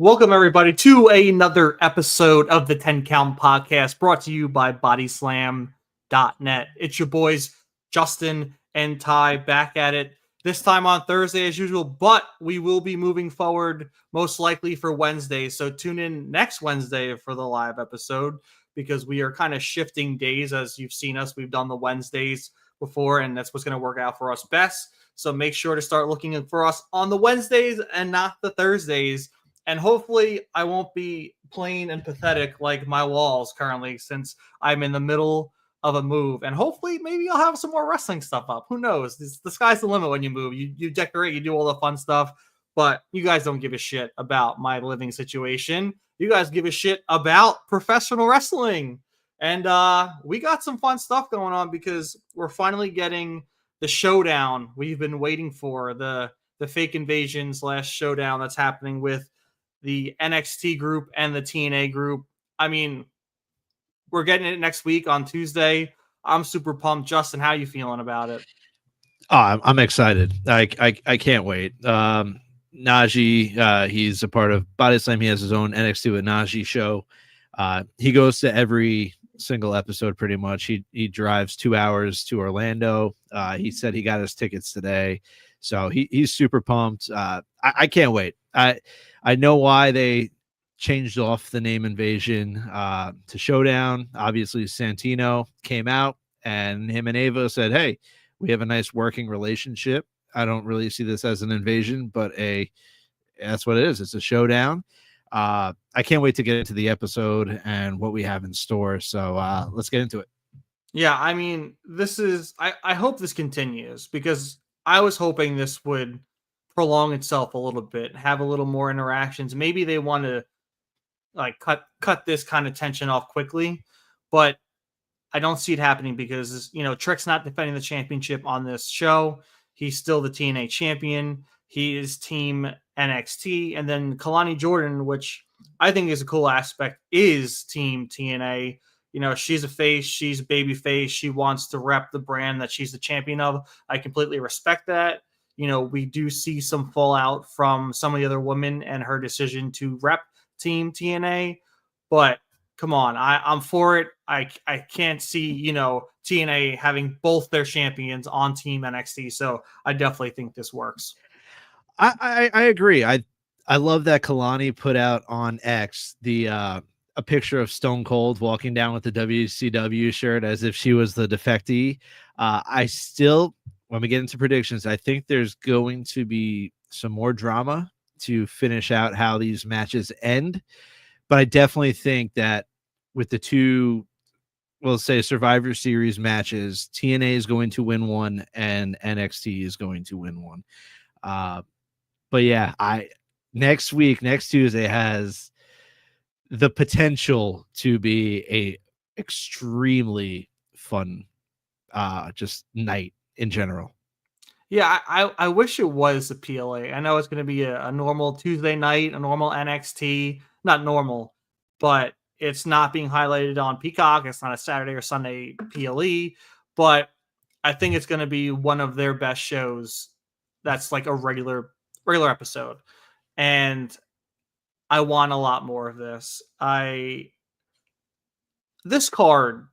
Welcome, everybody, to another episode of the 10 Count Podcast brought to you by Bodyslam.net. It's your boys, Justin and Ty, back at it this time on Thursday as usual, but we will be moving forward most likely for Wednesday. So tune in next Wednesday for the live episode because we are kind of shifting days. As you've seen us, we've done the Wednesdays before, and that's what's going to work out for us best. So make sure to start looking for us on the Wednesdays and not the Thursdays. And hopefully I won't be plain and pathetic like my walls currently since I'm in the middle of a move. And hopefully maybe I'll have some more wrestling stuff up. Who knows? The sky's the limit when you move. You decorate, you do all the fun stuff. But you guys don't give a shit about my living situation. You guys give a shit about professional wrestling. And we got some fun stuff going on because we're finally getting the showdown we've been waiting for. The fake invasion / showdown that's happening with the NXT group and the TNA group. I mean, we're getting it next week on Tuesday. I'm super pumped. Justin, how you feeling about it? Oh, I'm excited. I can't wait. Najee, he's a part of Body Slam. He has his own NXT with Najee show. He goes to every single episode pretty much. He drives 2 hours to Orlando. He said he got his tickets today. So he's super pumped. I can't wait. I know why they changed off the name Invasion to Showdown. Obviously, Santino came out and him and Ava said, hey, we have a nice working relationship. I don't really see this as an invasion, but that's what it is. It's a showdown. I can't wait to get into the episode and what we have in store. So let's get into it. Yeah, I mean, I hope this continues because I was hoping this would prolong itself a little bit, have a little more interactions. Maybe they want to like cut this kind of tension off quickly, but I don't see it happening because Trick's not defending the championship on this show. He's still the TNA champion. He is team NXT, and then Kalani Jordan, which I think is a cool aspect, is team TNA. She's a face, she's a baby face. She wants to rep the brand that she's the champion of. I completely respect that. We do see some fallout from some of the other women and her decision to rep team TNA, but come on, I'm for it. I can't see, TNA having both their champions on team NXT. So I definitely think this works. I agree. I love that Kalani put out on X a picture of Stone Cold walking down with the WCW shirt as if she was the defectee. I still, when we get into predictions, I think there's going to be some more drama to finish out how these matches end. But I definitely think that with the two, we'll say Survivor Series matches, TNA is going to win one and NXT is going to win one. But yeah, next Tuesday has the potential to be a extremely fun just night in general. Yeah, I wish it was a PLA. I know it's going to be a normal Tuesday night, a normal NXT, not normal, but it's not being highlighted on Peacock. It's not a Saturday or Sunday PLE, but I think it's going to be one of their best shows. That's like a regular episode, and I want a lot more of this. This card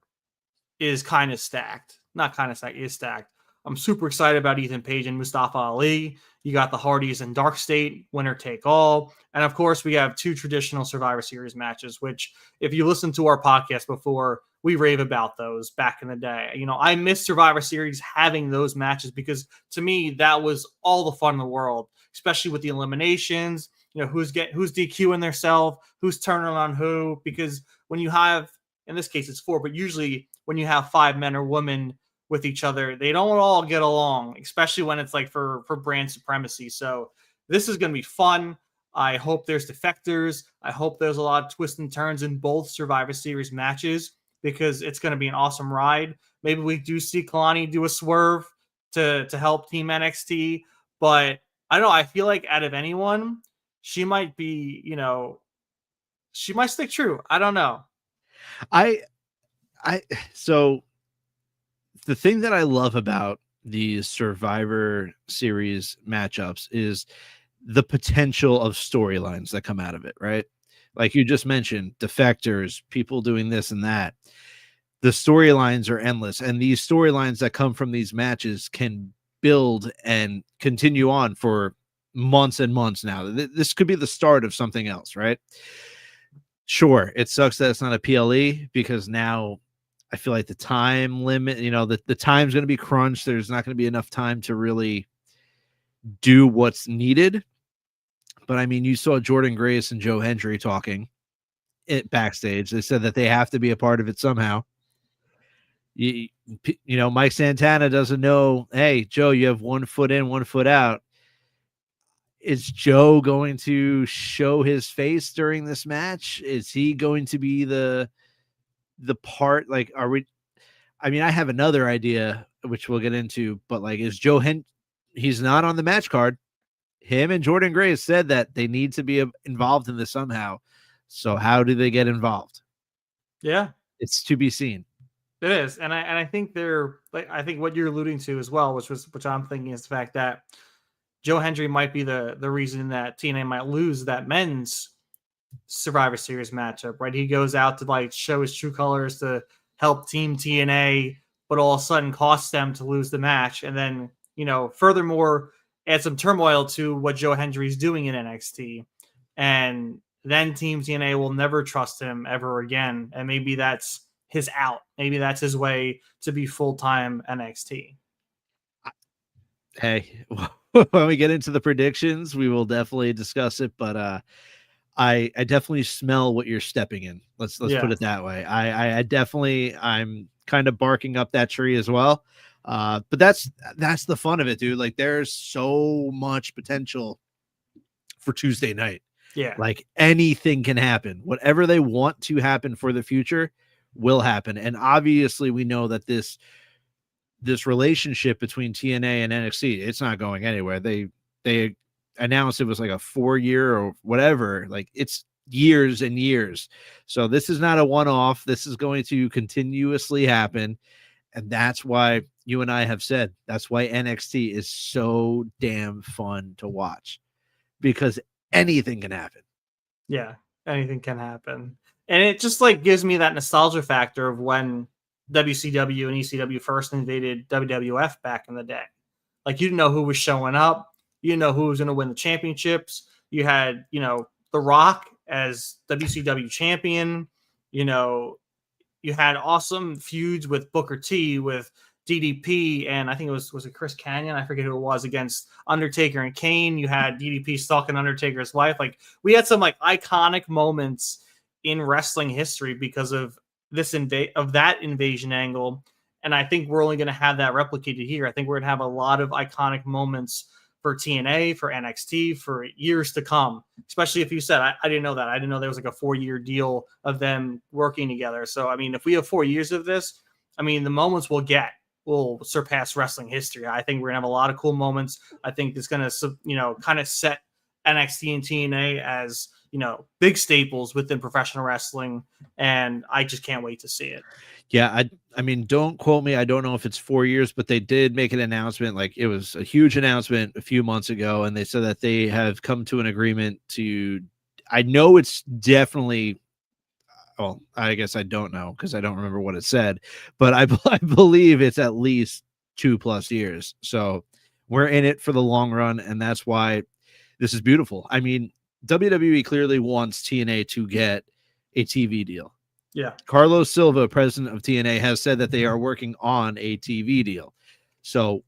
is kind of stacked. Not kind of stacked, is stacked. I'm super excited about Ethan Page and Mustafa Ali. You got the Hardys and Dark State, winner take all. And of course, we have two traditional Survivor Series matches, which if you listen to our podcast before, we rave about those back in the day. I miss Survivor Series having those matches because to me, that was all the fun in the world, especially with the eliminations, who's DQing themselves, who's turning on who, because when you have, in this case, it's 4, but usually when you have 5 men or women with each other, they don't all get along, especially when it's like for brand supremacy. So this is going to be fun. I hope there's defectors. I hope there's a lot of twists and turns in both Survivor Series matches because it's going to be an awesome ride. Maybe we do see Kalani do a swerve to help Team NXT, but I don't know. I feel like out of anyone, she might be, she might stick true. I don't know. So the thing that I love about these Survivor Series matchups is the potential of storylines that come out of it, right? Like you just mentioned, defectors, people doing this and that. The storylines are endless, and these storylines that come from these matches can build and continue on for months and months now. This could be the start of something else, right? Sure, it sucks that it's not a PLE because now I feel like the time limit, the time's going to be crunched. There's not going to be enough time to really do what's needed. But I mean, you saw Jordan Grace and Joe Hendry talking it backstage. They said that they have to be a part of it somehow. You know, Mike Santana doesn't know, hey, Joe, you have 1 foot in, 1 foot out. Is Joe going to show his face during this match? Is he going to be the part? Like, are we? I mean, I have another idea, which we'll get into, but like, is he's not on the match card. Him and Jordan Grace said that they need to be involved in this somehow. So how do they get involved? Yeah, it's to be seen. It is, and I think I think what you're alluding to as well, which I'm thinking is the fact that Joe Hendry might be the reason that TNA might lose that men's Survivor Series matchup, right? He goes out to like show his true colors to help Team TNA, but all of a sudden costs them to lose the match, and then furthermore add some turmoil to what Joe Hendry's doing in NXT, and then Team TNA will never trust him ever again, and maybe that's his out. Maybe that's his way to be full-time NXT. Hey, when we get into the predictions, we will definitely discuss it, but I definitely smell what you're stepping in. Let's put it that way. I definitely, I'm kind of barking up that tree as well. But that's the fun of it, dude. Like, there's so much potential for Tuesday night. Yeah. Like, anything can happen. Whatever they want to happen for the future will happen. And obviously we know that this relationship between TNA and NXT, it's not going anywhere. They announced it was like a 4-year or whatever. Like, it's years and years. So this is not a one-off. This is going to continuously happen. And that's why you and I have said, that's why NXT is so damn fun to watch, because anything can happen. Yeah, anything can happen. And it just like gives me that nostalgia factor of when WCW and ECW first invaded WWF back in the day. Like, you didn't know who was showing up. You didn't know who was going to win the championships. You had, The Rock as WCW champion. You had awesome feuds with Booker T, with DDP, and I think it was it Chris Kanyon? I forget who it was, against Undertaker and Kane. You had DDP stalking Undertaker's wife. Like, we had some like iconic moments in wrestling history because of that invasion angle. And I think we're only going to have that replicated here. I think we're going to have a lot of iconic moments for TNA, for NXT, for years to come. Especially if you said, I didn't know that. I didn't know there was like a 4-year deal of them working together. So, I mean, if we have 4 years of this, I mean, the moments we'll get will surpass wrestling history. I think we're going to have a lot of cool moments. I think it's going to, kind of set NXT and TNA as, big staples within professional wrestling. And I just can't wait to see it. Yeah, I mean, don't quote me. I don't know if it's 4 years, but they did make an announcement. Like, it was a huge announcement a few months ago, and they said that they have come to an agreement to, I know it's definitely, well, I guess I don't know because I don't remember what it said, but I believe it's at least 2+ years. So we're in it for the long run, and that's why this is beautiful. I mean, WWE clearly wants TNA to get a TV deal. Yeah. Carlos Silva, president of TNA, has said that they are working on a TV deal. So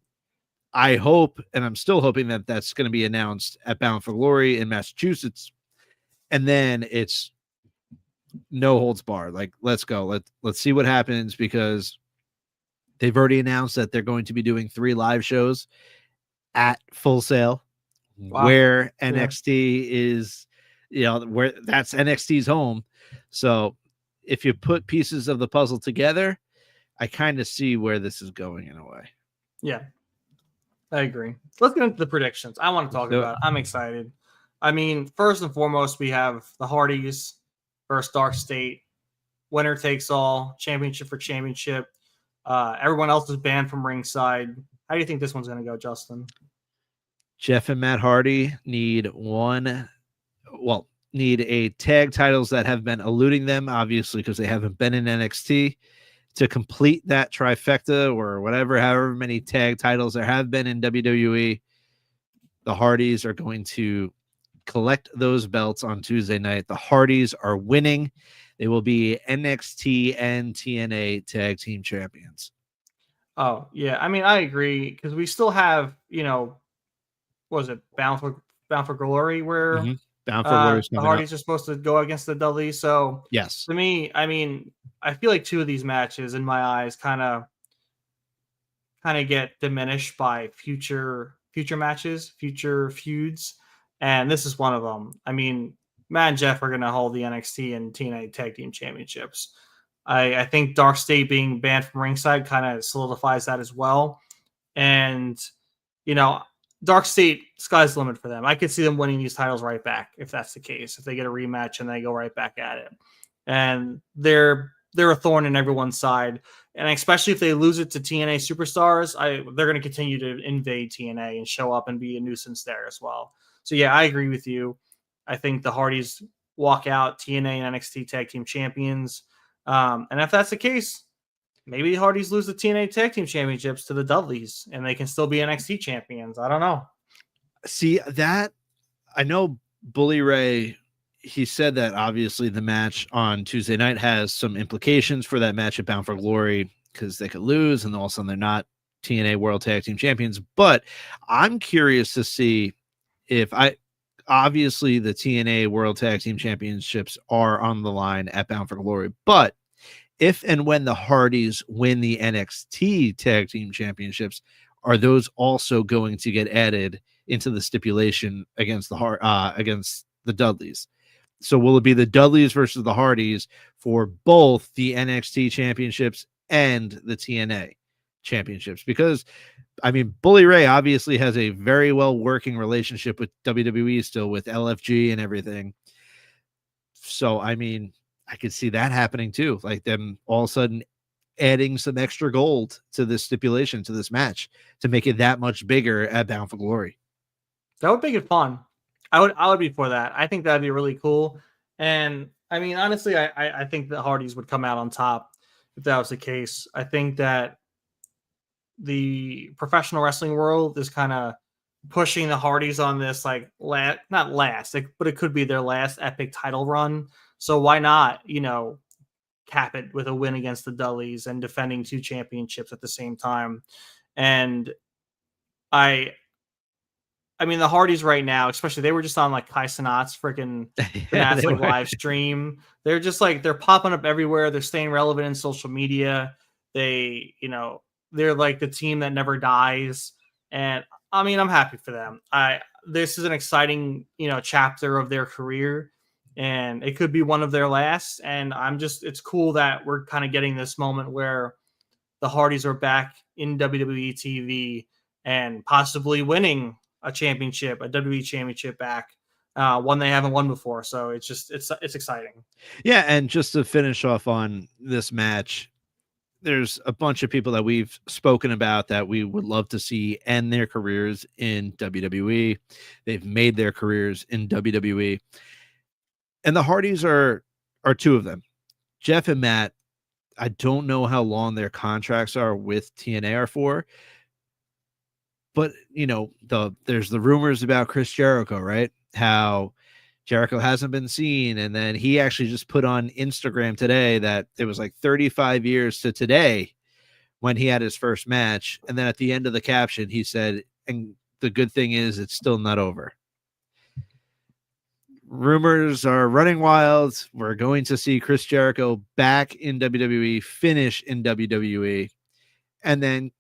I hope, and I'm still hoping, that that's going to be announced at Bound for Glory in Massachusetts. And then it's no holds barred. Like, let's go. Let's see what happens, because they've already announced that they're going to be doing 3 live shows at Full Sail, where NXT is, where that's NXT's home. So if you put pieces of the puzzle together, I kind of see where this is going in a way. Yeah, I agree. Let's get into the predictions. I want to talk about it. I'm excited. I mean, first and foremost, we have the Hardys versus Dark State. Winner takes all, championship for championship. Everyone else is banned from ringside. How do you think this one's going to go, Justin? Jeff and Matt Hardy need a tag titles that have been eluding them, obviously, because they haven't been in NXT. To complete that trifecta or whatever, however many tag titles there have been in WWE, the Hardys are going to collect those belts on Tuesday night. The Hardys are winning. They will be NXT and TNA tag team champions. Oh, yeah. I mean, I agree because we still have, what was it, Bound for Glory, where Bound for Glory is the coming up. Hardys are supposed to go against the Dudleys. So Yes. to me, I mean, I feel like two of these matches, in my eyes, kind of get diminished by future matches, future feuds, and this is one of them. I mean, Matt and Jeff are going to hold the NXT and TNA Tag Team Championships. I think Dark State being banned from ringside kind of solidifies that as well. And, you know, Dark State, sky's the limit for them. I could see them winning these titles right back if that's the case, if they get a rematch and they go right back at it. And they're a thorn in everyone's side. And especially if they lose it to TNA superstars, they're going to continue to invade TNA and show up and be a nuisance there as well. So, yeah, I agree with you. I think the Hardys walk out TNA and NXT Tag Team Champions. And if that's the case, maybe the Hardys lose the TNA Tag Team Championships to the Dudleys and they can still be NXT champions. I don't know. See, that I know Bully Ray, he said that obviously the match on Tuesday night has some implications for that match at Bound for Glory because they could lose and all of a sudden they're not TNA World Tag Team Champions. But I'm curious to see if obviously the TNA World Tag Team Championships are on the line at Bound for Glory, but if and when the Hardys win the NXT Tag Team Championships, are those also going to get added into the stipulation against the Dudleys? So will it be the Dudleys versus the Hardys for both the NXT Championships and the TNA Championships? Because I mean, Bully Ray obviously has a very well working relationship with WWE still, with LFG and everything. So, I mean, I could see that happening too. Like them all of a sudden adding some extra gold to this stipulation, to this match, to make it that much bigger at Bound for Glory. That would make it fun. I would be for that. I think that'd be really cool. And I mean, honestly, I think the Hardys would come out on top if that was the case. I think that the professional wrestling world is kind of pushing the Hardys on this, like, not last, but it could be their last epic title run. So why not, cap it with a win against the Dudleys and defending two championships at the same time? And I mean, the Hardys right now, especially, they were just on like Kai Cenat's freaking live stream. They're just like, they're popping up everywhere. They're staying relevant in social media. They're like the team that never dies. And I mean, I'm happy for them. This is an exciting, chapter of their career, and it could be one of their last. And it's cool that we're kind of getting this moment where the Hardys are back in WWE TV and possibly winning a championship, a WWE championship back, one they haven't won before. So it's exciting. Yeah, and just to finish off on this match, there's a bunch of people that we've spoken about that we would love to see end their careers in WWE. They've made their careers in WWE. And the Hardys are two of them. Jeff and Matt, I don't know how long their contracts are with TNA are for, but there's the rumors about Chris Jericho, right? How Jericho hasn't been seen. And then he actually just put on Instagram today that it was like 35 years to today when he had his first match. And then at the end of the caption, he said, and the good thing is it's still not over. Rumors are running wild. We're going to see Chris Jericho back in WWE, finish in WWE. And then,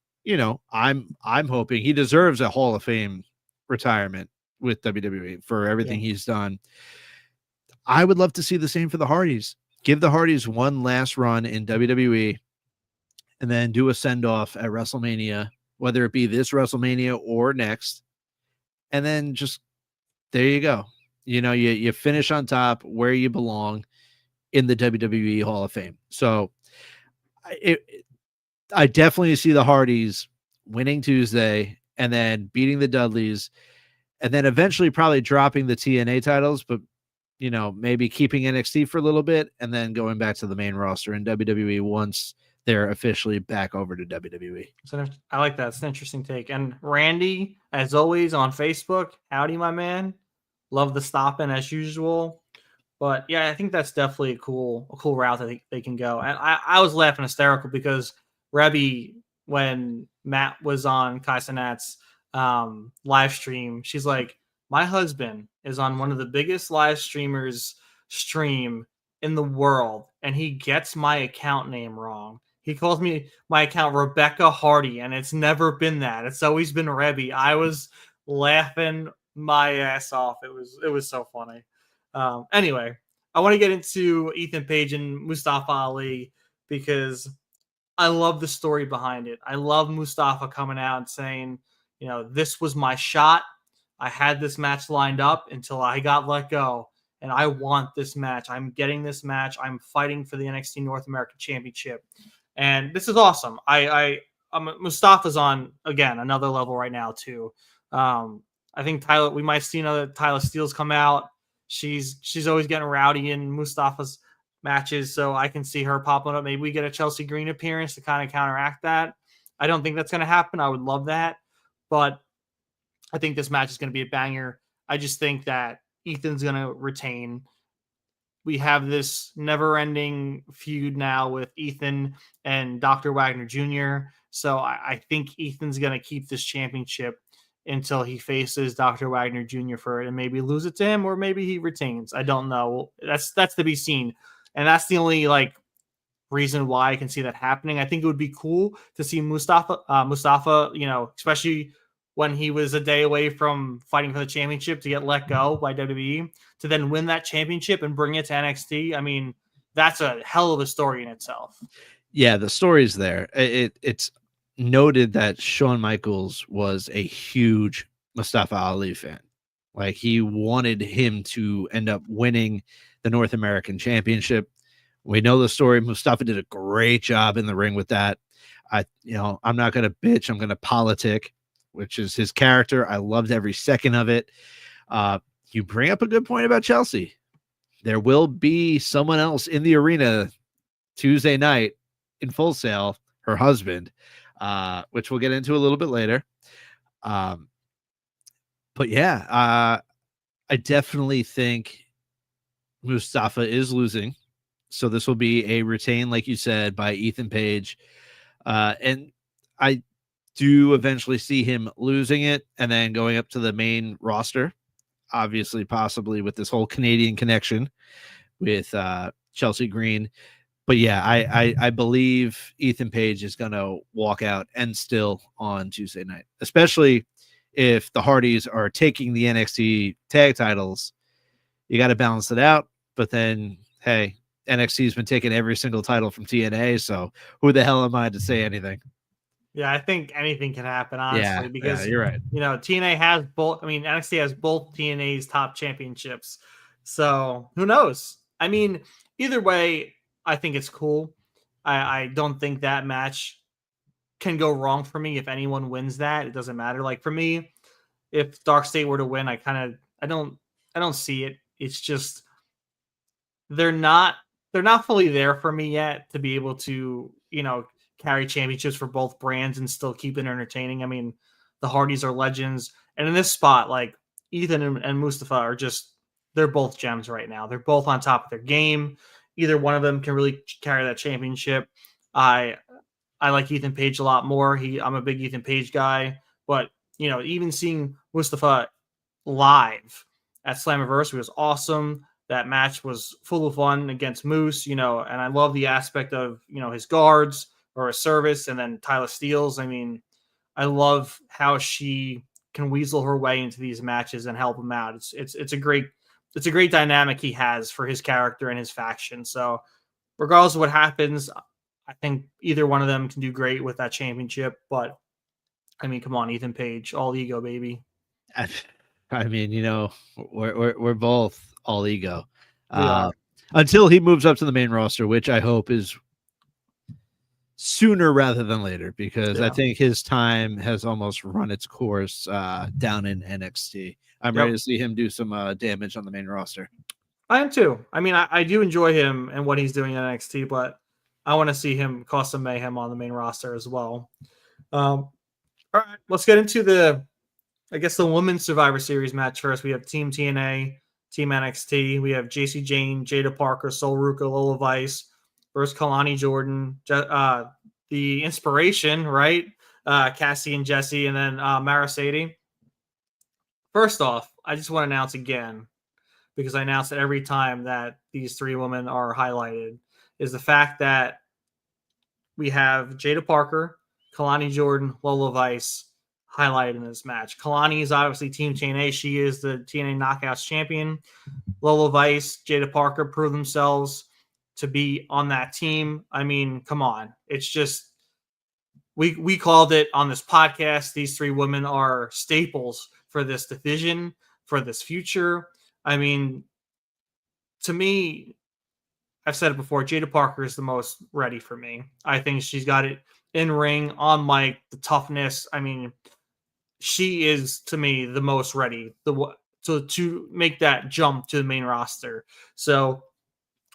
I'm hoping he deserves a Hall of Fame retirement with WWE for everything he's done. I would love to see the same for the Hardys. Give the Hardys one last run in WWE and then do a send-off at WrestleMania, whether it be this WrestleMania or next. And then just, there you go. You finish on top where you belong in the WWE Hall of Fame. So I definitely see the Hardys winning Tuesday and then beating the Dudleys and then eventually probably dropping the TNA titles, but maybe keeping NXT for a little bit and then going back to the main roster in WWE once they're officially back over to WWE. So I like that. It's an interesting take. And Randy, as always, on Facebook, howdy, my man. Love the stopping as usual. But yeah, I think that's definitely a cool route that they can go. And I was laughing hysterical because Rebby, when Matt was on Kai Cenat's live stream, she's like, my husband is on one of the biggest live streamers stream in the world, and he gets my account name wrong. He calls me my account Rebecca Hardy, and it's never been that. It's always been Rebby. I was laughing my ass off. It was so funny. Anyway, I want to get into Ethan Page and Mustafa Ali because I love the story behind it. I love Mustafa coming out and saying, this was my shot. I had this match lined up until I got let go, and I want this match. I'm getting this match. I'm fighting for the NXT North American Championship, and this is awesome. Mustafa's on again another level right now too. I think we might see another Tyler Steele come out. She's always getting rowdy in Mustafa's matches, so I can see her popping up. Maybe we get a Chelsea Green appearance to kind of counteract that. I don't think that's going to happen. I would love that, but I think this match is going to be a banger. I just think that Ethan's going to retain. We have this never-ending feud now with Ethan and Dr. Wagner Jr., so I think Ethan's going to keep this championship until he faces Dr. Wagner Jr. for it and maybe lose it to him, or maybe he retains. I don't know. That's to be seen. And that's the only reason why I can see that happening. I think it would be cool to see Mustafa, especially when he was a day away from fighting for the championship to get let go by WWE, to then win that championship and bring it to NXT. I mean, that's a hell of a story in itself. Yeah, the story's there. It's noted that Shawn Michaels was a huge Mustafa Ali fan. Like, he wanted him to end up winning the North American Championship. We know the story. Mustafa did a great job in the ring with that. I'm not going to bitch. I'm going to politic, which is his character. I loved every second of it. You bring up a good point about Chelsea. There will be someone else in the arena Tuesday night in Full Sail, her husband, which we'll get into a little bit later. But yeah, I definitely think Mustafa is losing. So this will be a retain, like you said, by Ethan Page. And I do eventually see him losing it and then going up to the main roster, obviously, possibly with this whole Canadian connection with Chelsea Green. But yeah, I believe Ethan Page is going to walk out and still on Tuesday night, especially if the Hardys are taking the NXT tag titles. You got to balance it out. But then, hey, NXT's been taking every single title from TNA, so who the hell am I to say anything? Yeah, I think anything can happen, honestly, because you're right. TNA has both. I mean, NXT has both TNA's top championships, so who knows? I mean, either way, I think it's cool. I don't think that match can go wrong for me. If anyone wins that, it doesn't matter. Like, for me, if Dark State were to win, I don't see it. It's just they're not fully there for me yet to be able to carry championships for both brands and still keep it entertaining. I mean, the Hardys are legends, and in this spot, like, Ethan and Mustafa are they're both gems right now. They're both on top of their game. Either one of them can really carry that championship. I like Ethan Page a lot more. I'm a big Ethan Page guy, but even seeing Mustafa live at Slammiversary was awesome. That match was full of fun against Moose, and I love the aspect of his guards or his service, and then Tyler Steele's. I mean, I love how she can weasel her way into these matches and help him out. It's a great dynamic he has for his character and his faction. So regardless of what happens, I think either one of them can do great with that championship. But I mean, come on, Ethan Page, all ego, baby. I mean, we're both all ego. Until he moves up to the main roster, which I hope is sooner rather than later, because I Yeah. think his time has almost run its course down in NXT. I'm ready Yep. to see him do some damage on the main roster. I am too. I mean, I do enjoy him and what he's doing in NXT, but I want to see him cause some mayhem on the main roster as well. All right, let's get into I guess, the Women's Survivor Series match first. We have Team TNA, Team NXT. We have JC Jane, Jada Parker, Sol Ruka, Lola Vice versus Kalani Jordan, the Inspiration, right? Cassie and Jesse, and then Mara Sadie. First off, I just want to announce again, because I announce it every time that these three women are highlighted, is the fact that we have Jada Parker, Kalani Jordan, Lola Vice highlighted in this match. Kalani is obviously Team TNA. She is the TNA Knockouts champion. Lola Vice, Jada Parker proved themselves to be on that team. I mean, come on. It's just, we called it on this podcast. These three women are staples for this division, for this future. I mean, to me, I've said it before, Jada Parker is the most ready for me. I think she's got it in ring, on mic, the toughness. I mean, she is, to me, the most ready to make that jump to the main roster. So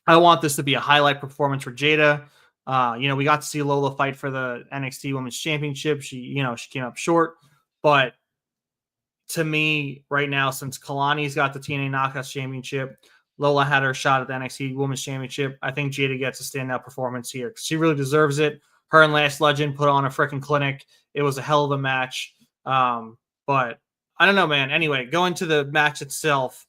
I want this to be a highlight performance for Jada. We got to see Lola fight for the NXT Women's Championship. She came up short, but to me, right now, since Kalani's got the TNA Knockouts Championship, Lola had her shot at the NXT Women's Championship. I think Jada gets a standout performance here because she really deserves it. Her and Last Legend put on a freaking clinic. It was a hell of a match. But I don't know, man. Anyway, going to the match itself,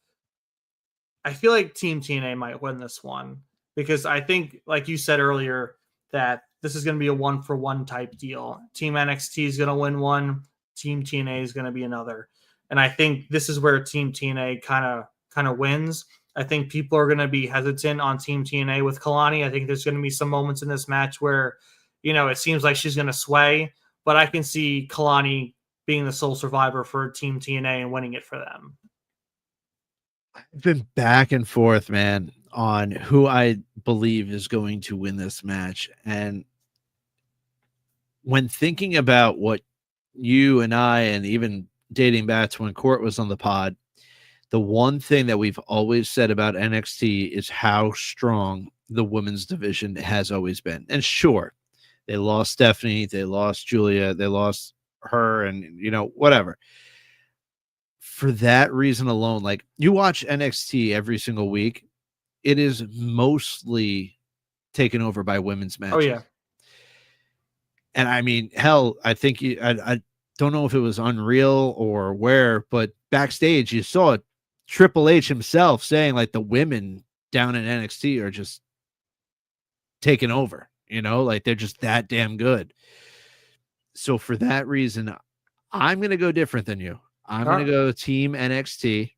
I feel like Team TNA might win this one because I think, like you said earlier, that this is going to be a 1-for-1 type deal. Team NXT is going to win one. Team TNA is going to be another. And I think this is where Team TNA kind of wins. I think people are going to be hesitant on Team TNA with Kalani. I think there's going to be some moments in this match where, it seems like she's going to sway, but I can see Kalani being the sole survivor for Team TNA and winning it for them. I've been back and forth, man, on who I believe is going to win this match. And when thinking about what you and I, and even dating back to when Court was on the pod, the one thing that we've always said about NXT is how strong the women's division has always been. And sure, they lost Stephanie, they lost Julia, they lost her, and whatever. For that reason alone, like, you watch NXT every single week, it is mostly taken over by women's matches. Oh yeah. And I mean, hell, I think I don't know if it was Unreal or where, but backstage you saw Triple H himself saying, like, the women down in NXT are just taking over, like, they're just that damn good. So for that reason, I'm going to go different than you. I'm going to go Team NXT.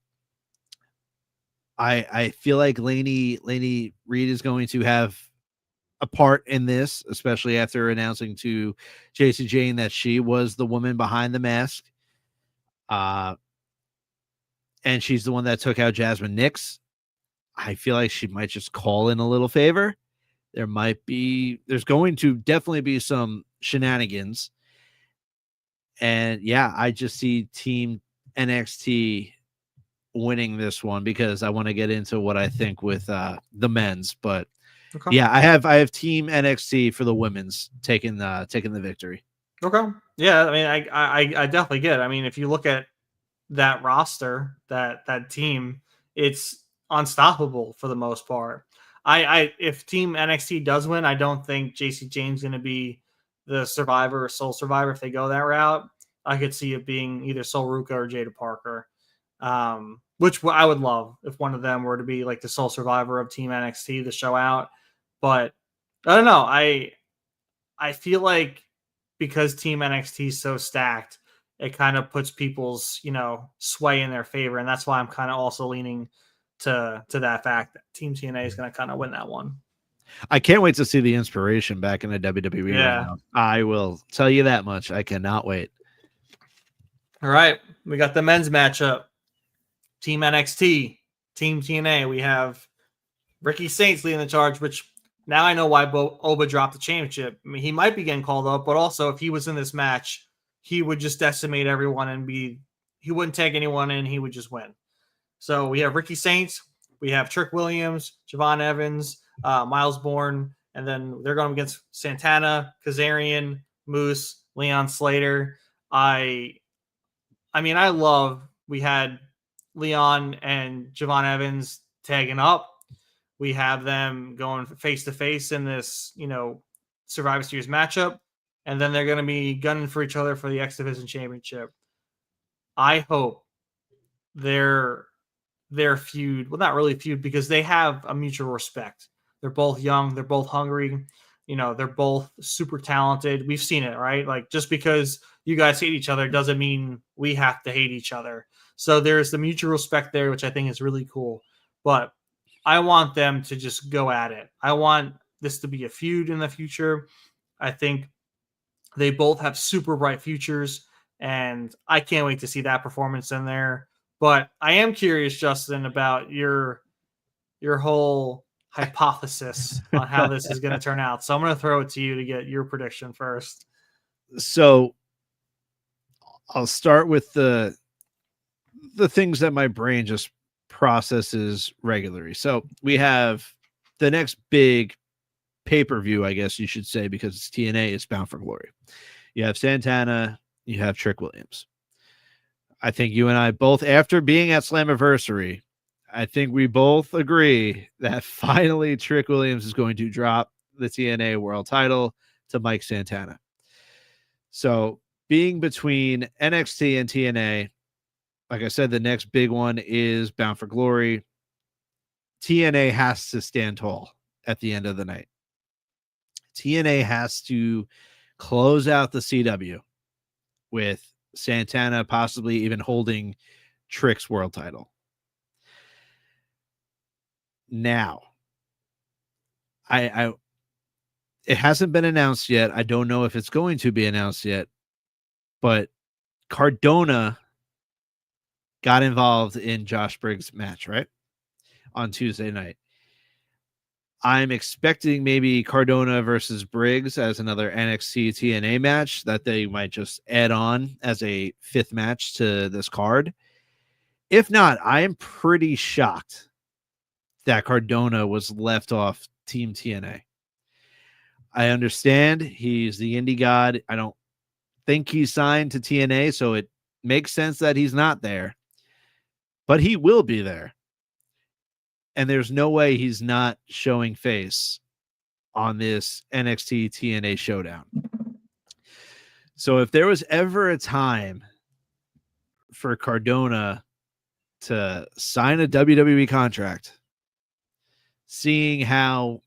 I feel like Lainey Reed is going to have a part in this, especially after announcing to JC Jane that she was the woman behind the mask. And she's the one that took out Jasmine Nix. I feel like she might just call in a little favor. There's going to definitely be some shenanigans. And yeah, I just see Team NXT winning this one because I want to get into what I think with the men's. But okay. Yeah, I have Team NXT for the women's taking the victory. Okay. Yeah, I mean, I definitely get it. I mean, if you look at that roster, that team, it's unstoppable for the most part. If Team NXT does win, I don't think JC Jane's going to be the survivor or sole survivor if they go that route. I could see it being either Sol Ruka or Jada Parker, which I would love if one of them were to be like the sole survivor of Team NXT to show out. But I don't know. I feel like because Team NXT is so stacked, it kind of puts people's, sway in their favor. And that's why I'm kind of also leaning to that fact that Team TNA is going to kind of win that one. I can't wait to see the Inspiration back in the WWE right now. I will tell you that much. I cannot wait. All right. We got the men's matchup. Team NXT, Team TNA. We have Ricky Saints leading the charge, which, now I know why Oba dropped the championship. I mean, he might be getting called up, but also if he was in this match, he would just decimate everyone and he wouldn't tag anyone in. He would just win. So we have Ricky Saints, we have Trick Williams, Javon Evans, Miles Bourne, and then they're going against Santana, Kazarian, Moose, Leon Slater. I mean, I love we had Leon and Javon Evans tagging up. We have them going face to face in this, Survivor Series matchup, and then they're going to be gunning for each other for the X Division Championship. I hope their feud, well, not really feud, because they have a mutual respect. They're both young, they're both hungry, they're both super talented. We've seen it, right? Like, just because you guys hate each other doesn't mean we have to hate each other. So there's the mutual respect there, which I think is really cool. But I want them to just go at it. I want this to be a feud in the future. I think they both have super bright futures, and I can't wait to see that performance in there. But I am curious, Justin, about your whole hypothesis on how this is going to turn out. So I'm going to throw it to you to get your prediction first. So I'll start with the things that my brain just processes regularly. So we have the next big pay-per-view, I guess you should say, because it's TNA, it's Bound for Glory. You have Santana, you have Trick Williams. I think you and I both, after being at Slammiversary, I think we both agree that finally Trick Williams is going to drop the TNA World title to Mike Santana. So being between NXT and TNA, like I said, the next big one is Bound for Glory. TNA has to stand tall at the end of the night. TNA has to close out the CW with Santana possibly even holding Trick's world title. Now, it hasn't been announced yet. I don't know if it's going to be announced yet, but Cardona got involved in Josh Briggs' match, right? On Tuesday night. I'm expecting maybe Cardona versus Briggs as another NXT TNA match that they might just add on as a fifth match to this card. If not, I am pretty shocked that Cardona was left off Team TNA. I understand he's the indie god. I don't think he's signed to TNA, so it makes sense that he's not there. But he will be there. And there's no way he's not showing face on this NXT TNA Showdown. So if there was ever a time for Cardona to sign a WWE contract, seeing how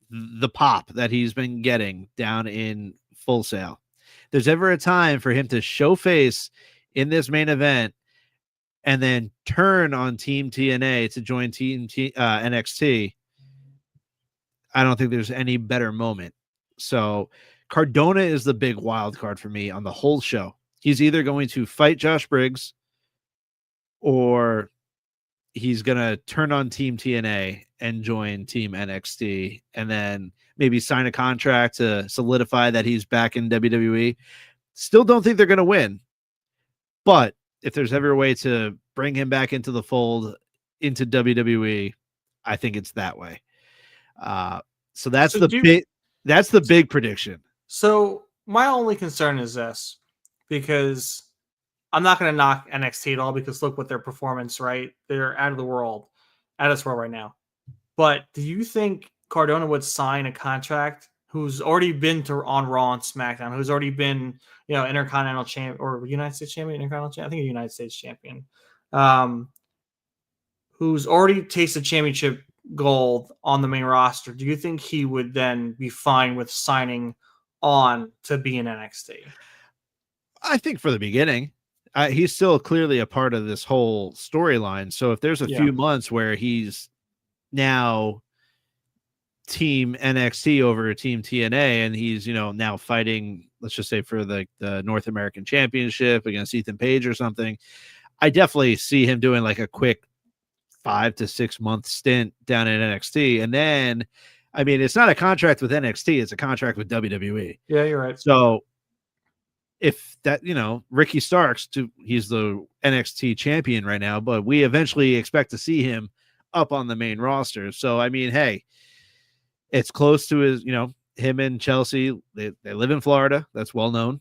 the pop that he's been getting down in Full Sail, there's ever a time for him to show face in this main event and then turn on Team TNA to join NXT, I don't think there's any better moment. So Cardona is the big wild card for me on the whole show. He's either going to fight Josh Briggs or he's going to turn on Team TNA and join Team NXT and then maybe sign a contract to solidify that he's back in WWE. Still don't think they're going to win. But if there's ever a way to bring him back into the fold, into WWE, I think it's that way. So that's the big prediction. So my only concern is this, because I'm not going to knock NXT at all, because look what their performance, right? They're out of this world right now. But do you think Cardona would sign a contract who's already been on Raw and SmackDown, who's already been, Intercontinental champion or United States champion, Intercontinental champion? I think a United States champion, who's already tasted championship gold on the main roster? Do you think he would then be fine with signing on to be in NXT? I think for the beginning, he's still clearly a part of this whole storyline. So if there's a few months where he's now Team NXT over Team TNA and he's, now fighting, let's just say for the North American Championship against Ethan Page or something, I definitely see him doing like a quick 5 to 6 month stint down in NXT. And then I mean, it's not a contract with NXT, it's a contract with WWE. Yeah, you're right. So if that, Ricky Starks, he's the NXT champion right now, but we eventually expect to see him up on the main roster. So, I mean, hey, it's close to his, him and Chelsea. They live in Florida. That's well known.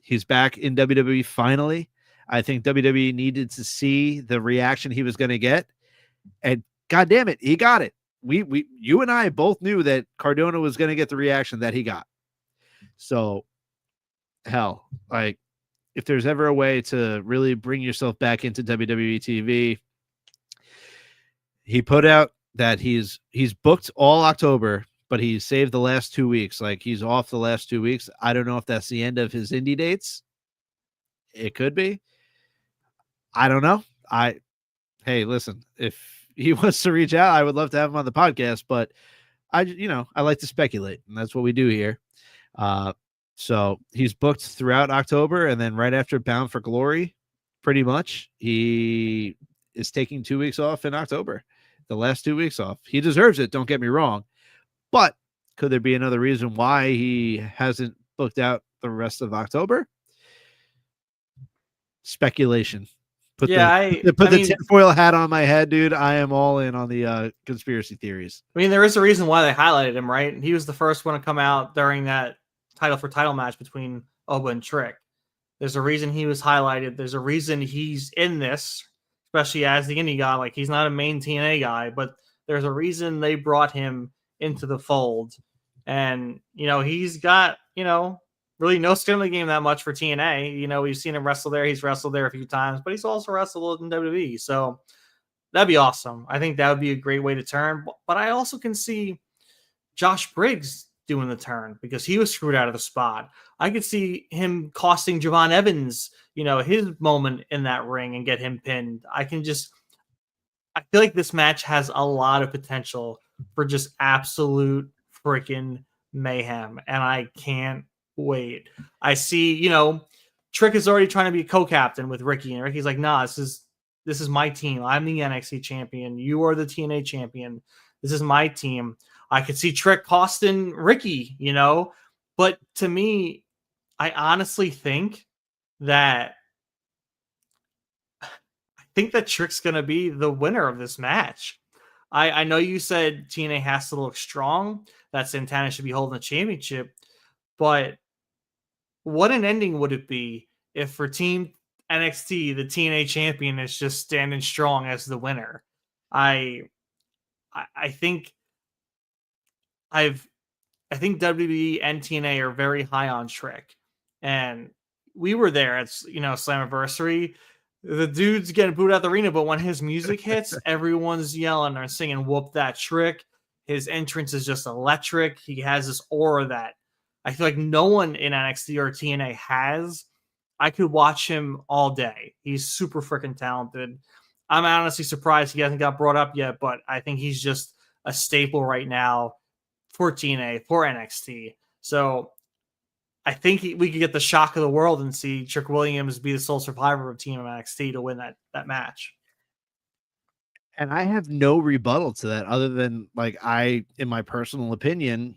He's back in WWE finally. I think WWE needed to see the reaction he was going to get. And God damn it, he got it. You and I both knew that Cardona was going to get the reaction that he got. So, hell, like, if there's ever a way to really bring yourself back into WWE TV, he put out that he's booked all October, but he saved the last 2 weeks. Like, he's off the last 2 weeks. I don't know if that's the end of his indie dates. It could be. I don't know. Hey, listen, if he wants to reach out, I would love to have him on the podcast, but I like to speculate, and that's what we do here. So he's booked throughout October, and then right after Bound for Glory, pretty much, he is taking 2 weeks off in October. The last 2 weeks off. He deserves it, don't get me wrong. But could there be another reason why he hasn't booked out the rest of October? Speculation. Put the tinfoil hat on my head, dude. I am all in on the conspiracy theories. I mean, there is a reason why they highlighted him, right? He was the first one to come out during that title for title match between Oba and Trick. There's a reason he was highlighted. There's a reason he's in this, especially as the indie guy. Like, he's not a main TNA guy, but there's a reason they brought him into the fold. And, he's got, really no skin in the game that much for TNA. We've seen him wrestle there. He's wrestled there a few times, but he's also wrestled in WWE. So that'd be awesome. I think that would be a great way to turn. But I also can see Josh Briggs doing the turn because he was screwed out of the spot. I could see him costing Javon Evans, his moment in that ring and get him pinned. I feel like this match has a lot of potential for just absolute freaking mayhem. And I can't wait. I see, Trick is already trying to be co-captain with Ricky, and Ricky's like, nah, this is my team. I'm the NXT champion. You are the TNA champion. This is my team. I could see Trick costing Ricky, but to me, I honestly think that Trick's going to be the winner of this match. I know you said TNA has to look strong, that Santana should be holding the championship, but what an ending would it be if for Team NXT, the TNA champion is just standing strong as the winner? I think WWE and TNA are very high on Trick, and we were there at Slammiversary. The dude's getting booed out the arena, but when his music hits, everyone's yelling or singing "Whoop that Trick." His entrance is just electric. He has this aura that I feel like no one in NXT or TNA has. I could watch him all day. He's super freaking talented. I'm honestly surprised he hasn't got brought up yet, but I think he's just a staple right now for TNA, for NXT. So I think we could get the shock of the world and see Trick Williams be the sole survivor of Team NXT to win that match. And I have no rebuttal to that other than, like, I, in my personal opinion,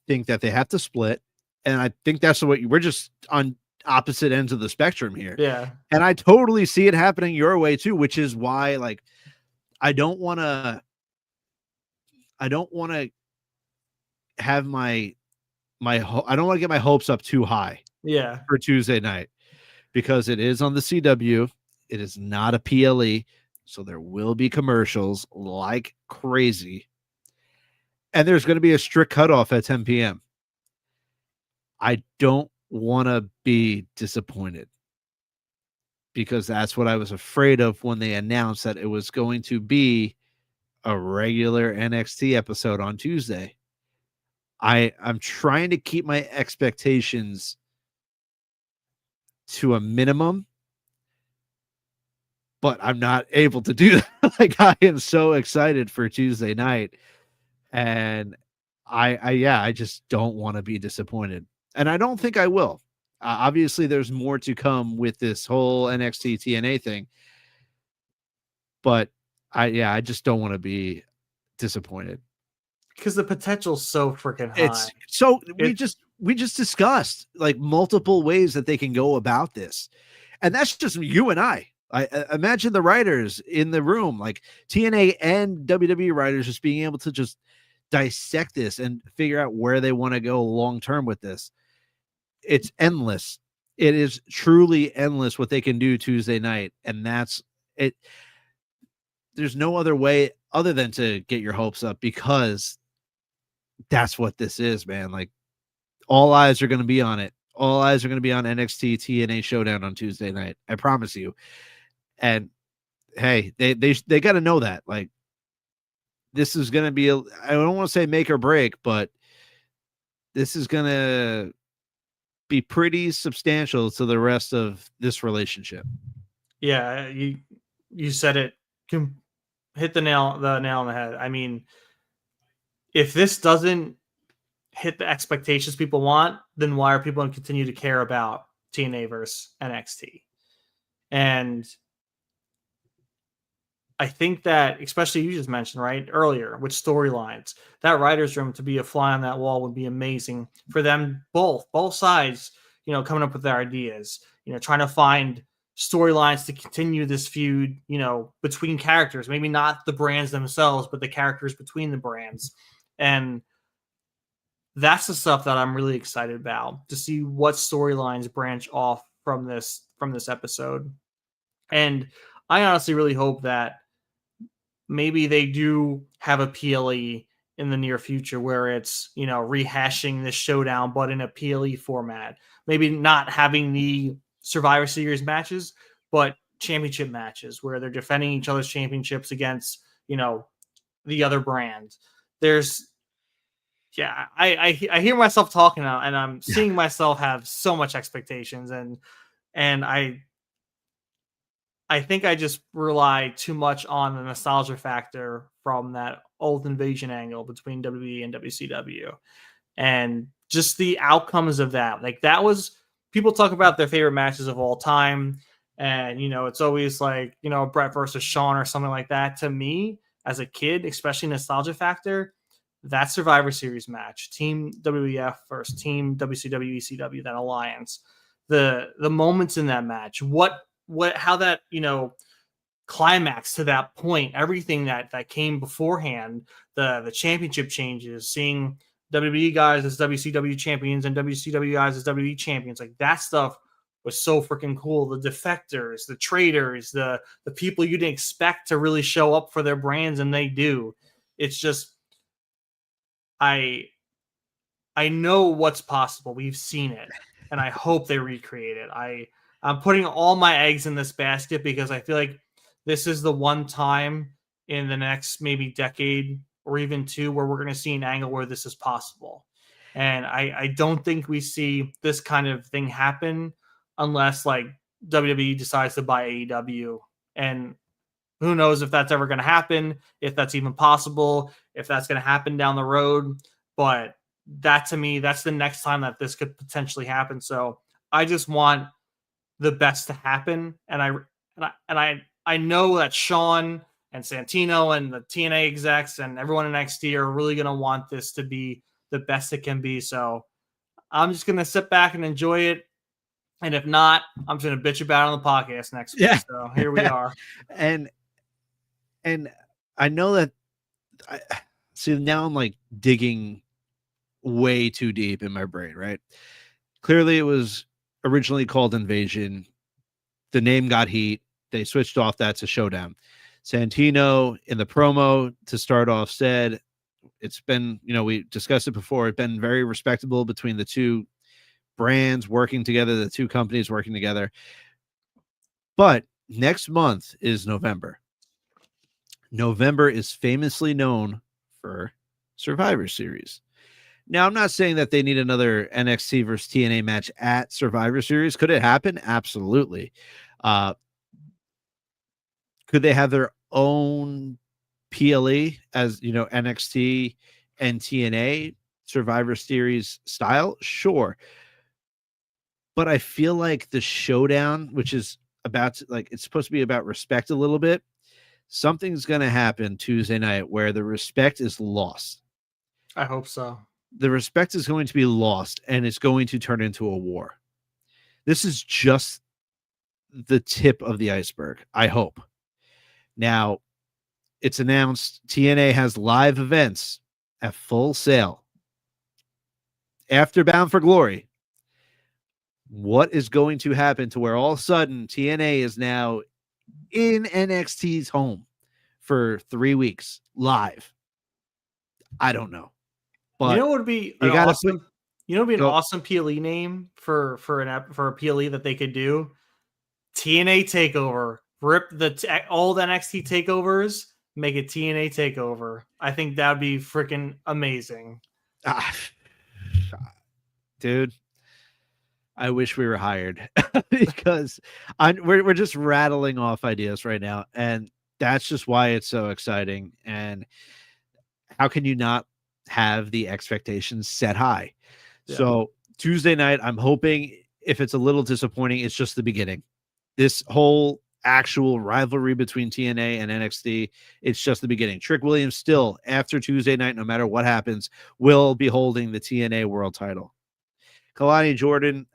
think that they have to split. And I think that's what we're just on opposite ends of the spectrum here. Yeah. And I totally see it happening your way too, which is why, like, I don't want to have I don't want to get my hopes up too high. Yeah. For Tuesday night, because it is on the CW. It is not a PLE. So there will be commercials like crazy. And there's going to be a strict cutoff at 10 p.m. I don't want to be disappointed, because that's what I was afraid of when they announced that it was going to be a regular NXT episode on Tuesday. I'm trying to keep my expectations to a minimum, but I'm not able to do that. Like, I am so excited for Tuesday night, and I just don't want to be disappointed, and I don't think I will. Obviously, there's more to come with this whole NXT TNA thing, but I just don't want to be disappointed. because the potential's so freaking high. It's so we just discussed like multiple ways that they can go about this, and that's just you and I imagine the writers in the room, like TNA and WWE writers, just being able to just dissect this and figure out where they want to go long term with this. It's endless. It is truly endless what they can do Tuesday night, and that's it. There's no other way other than to get your hopes up, because that's what this is, man. Like, all eyes are going to be on it. All eyes are going to be on NXT TNA Showdown on Tuesday night. I promise you. And hey, they got to know that. Like, this is going to be I don't want to say make or break, but this is going to be pretty substantial to the rest of this relationship. Yeah, you said it. Hit the nail on the head. I mean, if this doesn't hit the expectations people want, then why are people going to continue to care about TNA versus NXT? And I think that, especially you just mentioned right earlier with storylines, that writer's room to be a fly on that wall would be amazing for them both sides, coming up with their ideas, trying to find storylines to continue this feud, between characters, maybe not the brands themselves, but the characters between the brands. And that's the stuff that I'm really excited about, to see what storylines branch off from this episode. And I honestly really hope that maybe they do have a PLE in the near future where it's, rehashing this showdown, but in a PLE format. Maybe not having the Survivor Series matches, but championship matches where they're defending each other's championships against, the other brand. I hear myself talking now, and I'm seeing myself have so much expectations, and I think I just rely too much on the nostalgia factor from that old Invasion angle between WWE and WCW, and just the outcomes of that. Like, that was, people talk about their favorite matches of all time, and it's always like Brett versus Shawn or something like that. To me, as a kid, especially nostalgia factor, that Survivor Series match, Team WWF versus Team WCW ECW, that alliance, the moments in that match, how that climax to that point, everything that came beforehand, the championship changes, seeing WWE guys as WCW champions and WCW guys as WWE champions, like that stuff was so freaking cool. The defectors, the traders, the people you didn't expect to really show up for their brands, and they do. It's just, I know what's possible. We've seen it, and I hope they recreate it. I'm putting all my eggs in this basket because I feel like this is the one time in the next maybe decade or even two where we're going to see an angle where this is possible. And I don't think we see this kind of thing happen unless like WWE decides to buy AEW. And who knows if that's ever going to happen, if that's even possible, if that's going to happen down the road. But that, to me, that's the next time that this could potentially happen. So I just want the best to happen. And I know that Shawn and Santino and the TNA execs and everyone in NXT are really going to want this to be the best it can be. So I'm just going to sit back and enjoy it. And if not, I'm just going to bitch about it on the podcast next week. Yeah. So here we are. And I know that see, now I'm like digging way too deep in my brain, right? Clearly it was originally called Invasion. The name got heat. They switched off that to Showdown. Santino in the promo to start off said, it's been, we discussed it before, it's been very respectable between the two brands working together, the two companies working together. But next month is November. November is famously known for Survivor Series. Now, I'm not saying that they need another NXT versus TNA match at Survivor Series. Could it happen? Absolutely. Could they have their own PLE as, NXT and TNA Survivor Series style? Sure. But I feel like the showdown, which is it's supposed to be about respect a little bit, something's going to happen Tuesday night where the respect is lost. I hope so. The respect is going to be lost, and it's going to turn into a war. This is just the tip of the iceberg, I hope. Now, it's announced TNA has live events at Full Sail. After Bound for Glory, what is going to happen to where all of a sudden TNA is now in NXT's home for 3 weeks live? I don't know. But you know what would be you an gotta awesome put, you know what would be an go, awesome PLE name for a PLE that they could do? TNA Takeover. Rip the old NXT takeovers, make it TNA Takeover. I think that would be freaking amazing. Dude, I wish we were hired because we're just rattling off ideas right now, and that's just why it's so exciting. And how can you not have the expectations set high? Yeah. So Tuesday night, I'm hoping if it's a little disappointing, it's just the beginning. This whole actual rivalry between TNA and NXT, it's just the beginning. Trick Williams still, after Tuesday night, no matter what happens, will be holding the TNA world title. Kalani Jordan,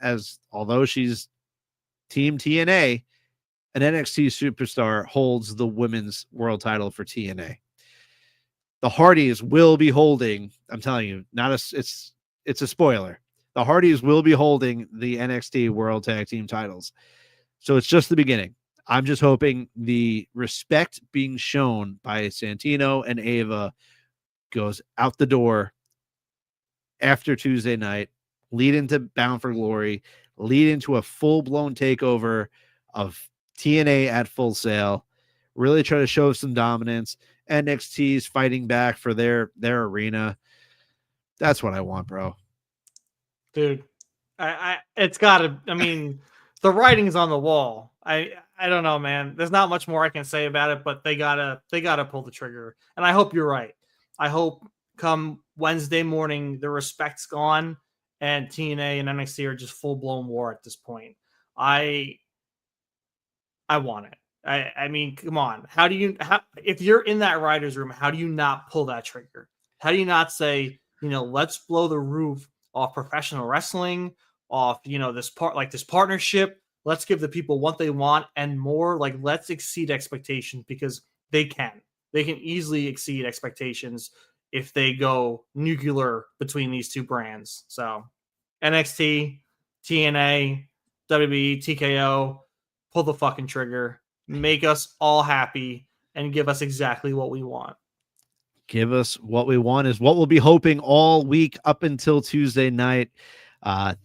although she's Team TNA, an NXT superstar, holds the women's world title for TNA. The Hardys will be holding, I'm telling you, it's a spoiler. The Hardys will be holding the NXT World Tag Team titles. So it's just the beginning. I'm just hoping the respect being shown by Santino and Ava goes out the door after Tuesday night, lead into Bound for Glory, lead into a full-blown takeover of TNA at Full Sail, really try to show some dominance. NXT's fighting back for their arena. That's what I want, bro. Dude, it's gotta, I mean, the writing's on the wall. I don't know, man. There's not much more I can say about it, but they gotta pull the trigger. And I hope you're right. I hope come Wednesday morning the respect's gone and TNA and NXT are just full blown war at this point. I want it. I mean, come on. If you're in that writer's room, how do you not pull that trigger? How do you not say, let's blow the roof off professional wrestling, off, this partnership. Let's give the people what they want and more. Like, let's exceed expectations because they can. They can easily exceed expectations if they go nuclear between these two brands. So NXT, TNA, WWE, TKO, pull the fucking trigger, make us all happy, and give us exactly what we want. Give us what we want is what we'll be hoping all week up until Tuesday night.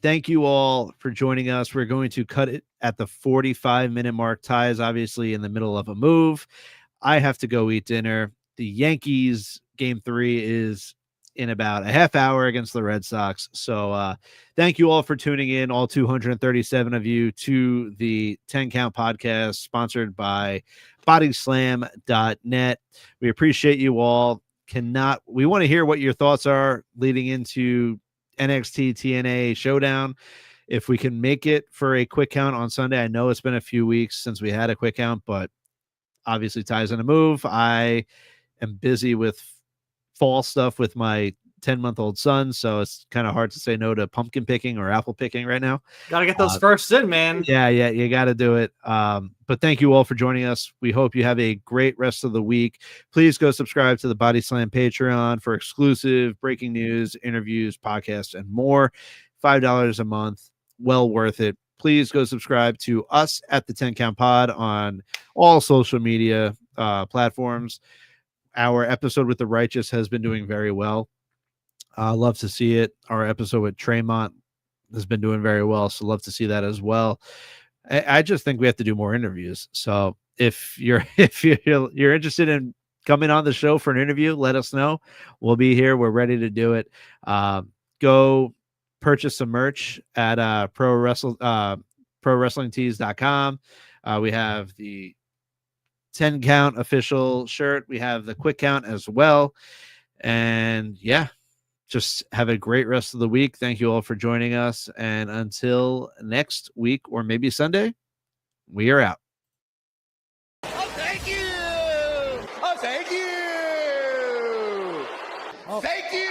Thank you all for joining us. We're going to cut it at the 45-minute mark. Ty is obviously in the middle of a move. I have to go eat dinner. The Yankees game 3 is in about a half hour against the Red Sox. So thank you all for tuning in, all 237 of you, to the 10 Count podcast sponsored by bodyslam.net. We appreciate you all. We want to hear what your thoughts are leading into NXT TNA Showdown. If we can make it for a quick count on Sunday, I know it's been a few weeks since we had a quick count, but obviously Ty's on a move. I am busy with fall stuff with my 10-month-old son, so it's kind of hard to say no to pumpkin picking or apple picking right now. Gotta get those first in, man. Yeah, you got to do it. But thank you all for joining us. We hope you have a great rest of the week. Please go subscribe to the Body Slam Patreon for exclusive breaking news, interviews, podcasts, and more. $5 a month, well worth it. Please go subscribe to us at the 10 Count Pod on all social media platforms. Our episode with the Righteous has been doing very well. Love to see it. Our episode with Tremont has been doing very well, so love to see that as well. I just think we have to do more interviews. So if you're interested in coming on the show for an interview, let us know. We'll be here. We're ready to do it. Go purchase some merch at prowrestlingtees.com. We have the 10 Count official shirt. We have the quick count as well. And yeah, just have a great rest of the week. Thank you all for joining us. And until next week, or maybe Sunday, we are out. Oh, thank you. Oh, thank you. Oh, thank you.